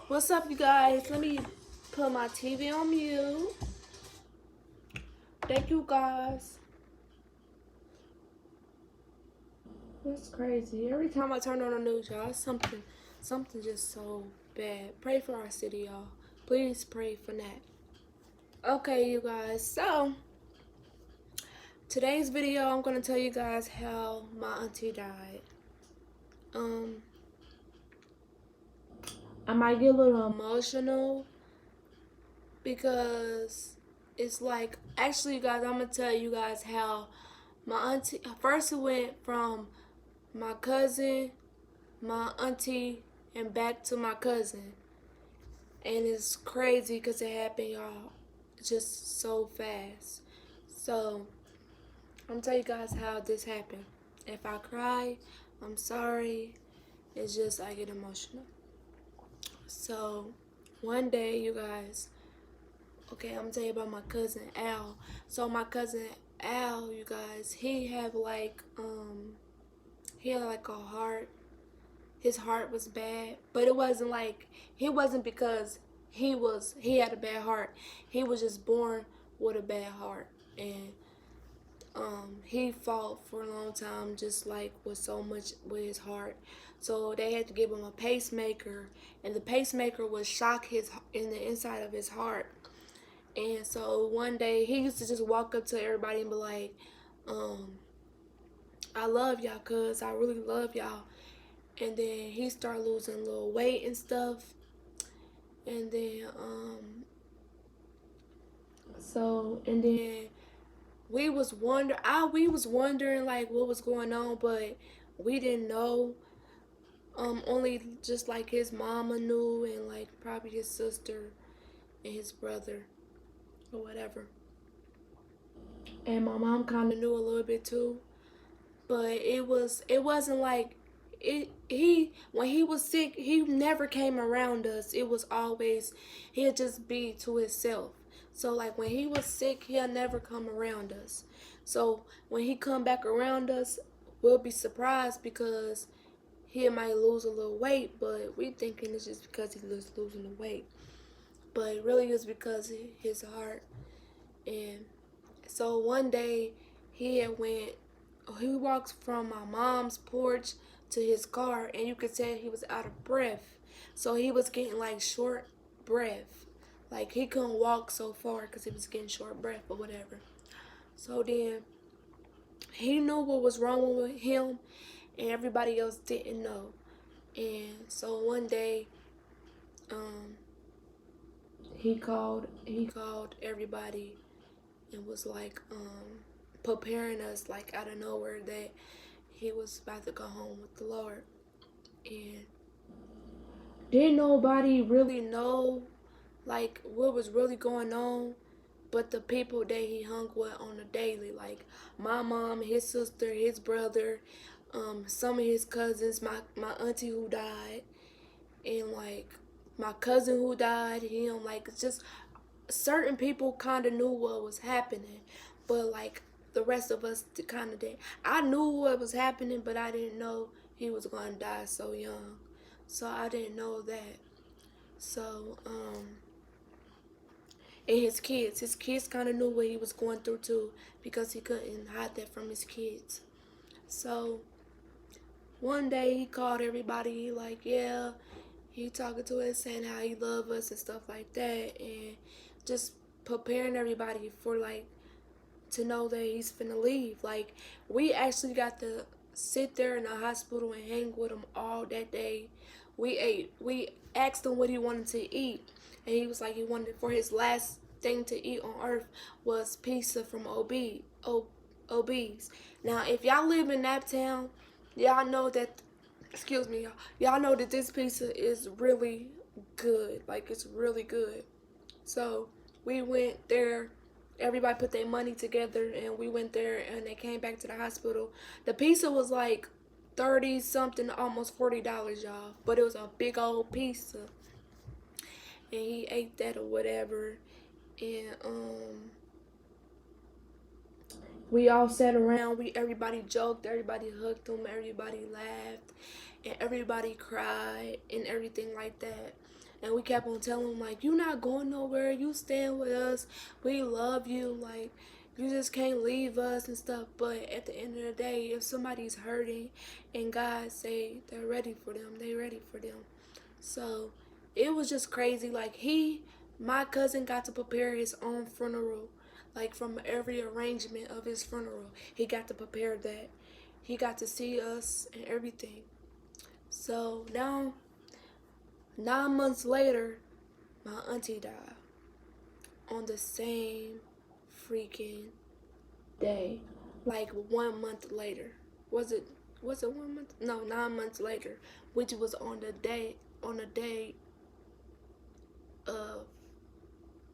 What's up, you guys? Let me put my TV on mute. Thank you, guys. That's crazy. Every time I turn on the news, y'all, it's something just so bad. Pray for our city, y'all. Please pray for that. Okay, you guys. So today's video, I'm gonna tell you guys how my auntie died. Um, I might get a little emotional because it's like, actually, you guys, I'm gonna tell you guys how my auntie first it went from my cousin, my auntie, and back to my cousin. And it's crazy because it happened, y'all, just so fast. So I'm gonna tell you guys how this happened. If I cry, I'm sorry. It's just I get emotional. So one day, you guys, okay, I'm gonna tell you about my cousin Al. So my cousin Al, you guys, he had like a heart. His heart was bad, but it wasn't like because he had a bad heart. He was just born with a bad heart, and he fought for a long time, just like with so much with his heart. So they had to give him a pacemaker, and the pacemaker would shock his in the inside of his heart. And so one day he used to just walk up to everybody and be like, "I love y'all, cuz I really love y'all." And then he started losing a little weight and stuff. And then we was wondering like what was going on, but we didn't know. Only just like his mama knew, and like probably his sister and his brother or whatever. And my mom kind of knew a little bit too, but it wasn't like it. He when he was sick, he never came around us. It was always he'd just be to himself. So like when he was sick, he'll never come around us. So when he come back around us, we'll be surprised because he might lose a little weight, but we thinking it's just because he was losing the weight. But really it's because of his heart. And so one day he walks from my mom's porch to his car, and you could tell he was out of breath. So he was getting like short breath. Like he couldn't walk so far because he was getting short breath or whatever. So then he knew what was wrong with him, and everybody else didn't know. And so one day, um, he called everybody and was like preparing us like out of nowhere that he was about to go home with the Lord. And didn't nobody really know like what was really going on but the people that he hung with on a daily, like my mom, his sister, his brother, some of his cousins, my auntie who died, and like my cousin who died, him, like just certain people kind of knew what was happening, but like the rest of us kind of did. I knew what was happening, but I didn't know he was going to die so young. So I didn't know that. So, and his kids kind of knew what he was going through too, because he couldn't hide that from his kids. So one day he called everybody, like, yeah, he talking to us, saying how he love us and stuff like that, and just preparing everybody for like to know that he's finna leave. Like we actually got to sit there in the hospital and hang with him all that day. We asked him what he wanted to eat, and he was like he wanted for his last thing to eat on earth was pizza from OB's. Now if y'all live in that town, y'all know that, excuse me, y'all know that this pizza is really good. Like it's really good. So we went there. Everybody put their money together, and we went there, and they came back to the hospital. The pizza was like 30 something, almost $40, y'all. But it was a big old pizza, and he ate that or whatever. And we all sat around. Everybody joked, everybody hugged him, everybody laughed, and everybody cried and everything like that. And we kept on telling him, like, you not going nowhere. You staying with us. We love you. Like, you just can't leave us and stuff. But at the end of the day, if somebody's hurting and God say they're ready for them, they ready for them. So it was just crazy. Like, my cousin got to prepare his own funeral. Like, from every arrangement of his funeral, he got to prepare that. He got to see us and everything. So now, 9 months later, my auntie died on the same freaking day. Like 1 month later. Was it 1 month? No, 9 months later, which was on the day of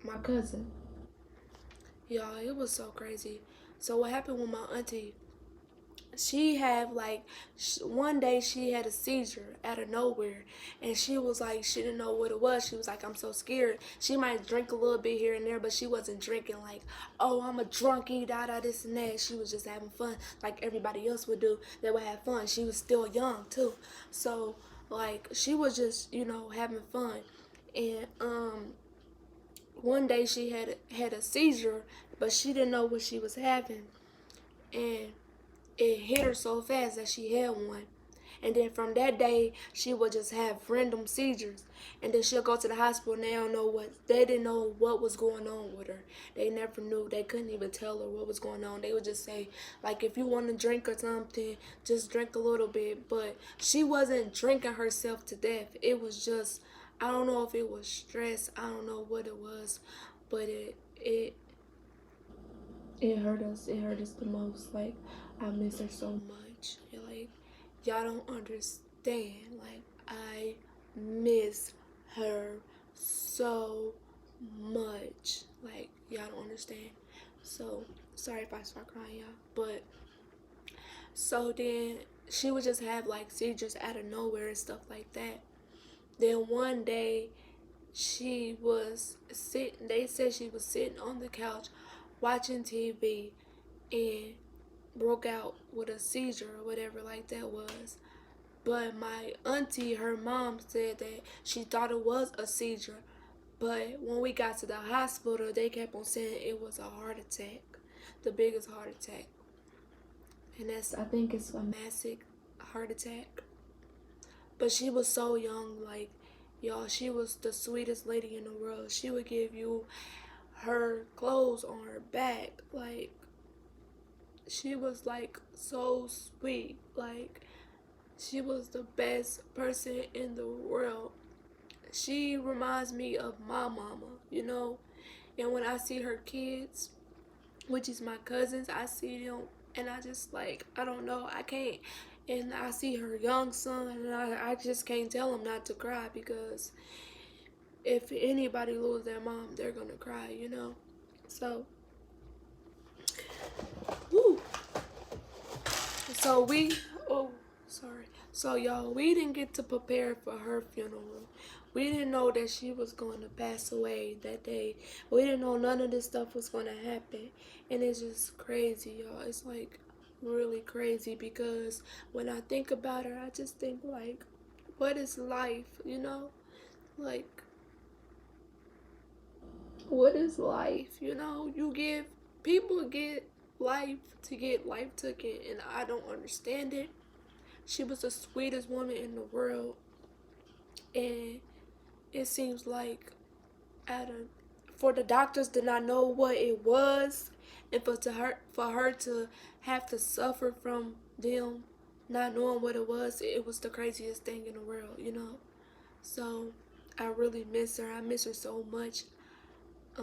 my cousin. Y'all, it was so crazy. So what happened with my auntie? She had like one day she had a seizure out of nowhere, and she was like, she didn't know what it was. She was like, I'm so scared. She might drink a little bit here and there, but she wasn't drinking like, oh, I'm a drunkie, da da this and that. She was just having fun like everybody else would do. They would have fun. She was still young too, so like she was just having fun. And one day she had a seizure, but she didn't know what she was having, and it hit her so fast that she had one. And then from that day, she would just have random seizures. And then she'll go to the hospital and they didn't know what was going on with her. They never knew. They couldn't even tell her what was going on. They would just say, like, if you want to drink or something, just drink a little bit. But she wasn't drinking herself to death. It was just, I don't know if it was stress. I don't know what it was. But it hurt us. It hurt us the most. Like, I miss her so much. Like, y'all don't understand. Like, I miss her so much. Like, y'all don't understand. So, sorry if I start crying, y'all. But, so then she would just have like seizures out of nowhere and stuff like that. Then one day, they said she was sitting on the couch watching TV and broke out with a seizure or whatever like that was. But my auntie, her mom, said that she thought it was a seizure. But when we got to the hospital, they kept on saying it was a heart attack, the biggest heart attack. And I think it's a massive heart attack. But she was so young, like, y'all, she was the sweetest lady in the world. She would give you her clothes on her back. Like, she was like so sweet. Like, she was the best person in the world. She reminds me of my mama. And when I see her kids, which is my cousins, I see them and I just like, I don't know, I can't. And I see her young son and I just can't tell him not to cry, because if anybody lose their mom, they're gonna cry. So, woo. So sorry. So y'all, we didn't get to prepare for her funeral. We didn't know that she was going to pass away that day. We didn't know none of this stuff was going to happen. And it's just crazy, y'all. It's like really crazy, because when I think about her, I just think like, what is life? Like, what is life? People get life to get life taken, and I don't understand it. She was the sweetest woman in the world, and it seems like for the doctors did not know what it was, and for her to have to suffer from them not knowing what it was the craziest thing in the world. So I really miss her. I miss her so much. I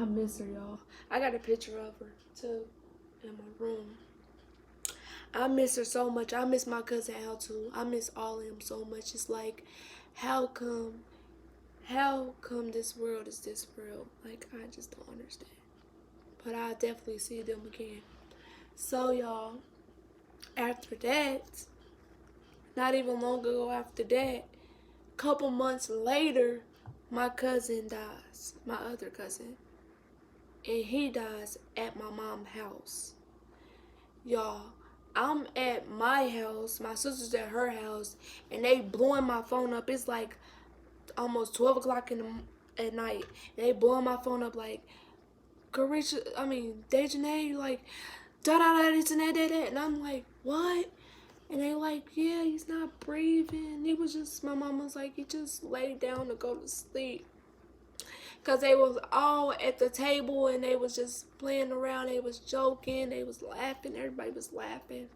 miss her, y'all. I got a picture of her too in my room. I miss her so much. I miss my cousin Al too. I miss all of them so much. It's like, how come this world is this world? Like, I just don't understand. But I'll definitely see them again. So y'all, after that, not even long ago after that, couple months later, my cousin dies. My other cousin. And he dies at my mom's house. Y'all, I'm at my house, my sister's at her house, and they blowing my phone up. It's like almost 12 o'clock at night. And they blowing my phone up like, Dejanay, like, da da da, this and that. And I'm like, what? And they like, yeah, he's not breathing. He was just, my mom was like, he just laid down to go to sleep. Because they was all at the table and they was just playing around. They was joking. They was laughing. Everybody was laughing.